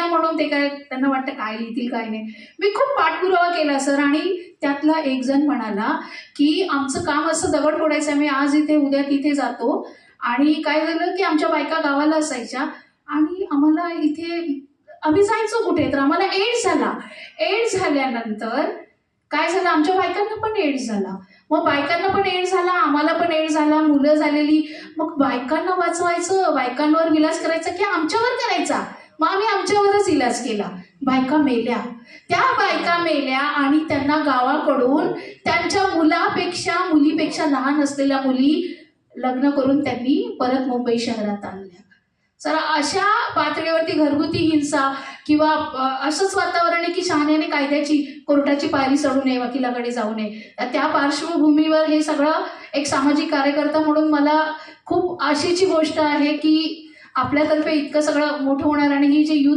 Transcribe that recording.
म्हणून ते काय त्यांना वाटतं काय लिहितील काय नाही. मी खूप पाठपुरावा केला सर, आणि त्यातला एक जण म्हणाला की आमचं काम असं दगड फोडायचं, आम्ही आज इथे उद्या तिथे जातो, आणि काय झालं की आमच्या बायका गावाला असायच्या आणि आम्हाला इथे आम्ही जायचो कुठे, तर आम्हाला एड्स झाला. एड्स झाल्यानंतर काय झालं, आमच्या बायकांना पण एड्स झाला. मग बायकांना पण एड्स झाला, आम्हाला पण एड्स झाला, मुलं झालेली. मग बायकांना वाचवायचं, बायकांवर विलास करायचा की आमच्यावर करायचा. मग आम्ही आमच्यावरच इलाज केला. बायका मेल्या, त्या बायका मेल्या, आणि त्यांना गावाकडून त्यांच्या मुलीपेक्षा लहान असलेल्या मुली लग्न करून त्यांनी परत मुंबई शहरात आणल्या. सर, अशा पातळीवरती घरगुती हिंसा किंवा असंच वातावरण आहे की शहाण्याने कायद्याची कोर्टाची पायरी चढू नये, वकिलाकडे जाऊ नये. त्या पार्श्वभूमीवर हे सगळं एक सामाजिक कार्यकर्ता म्हणून मला खूप आशेची गोष्ट आहे की आपल्यातर्फे इतकं सगळं मोठं होणार, आणि ही जी युथ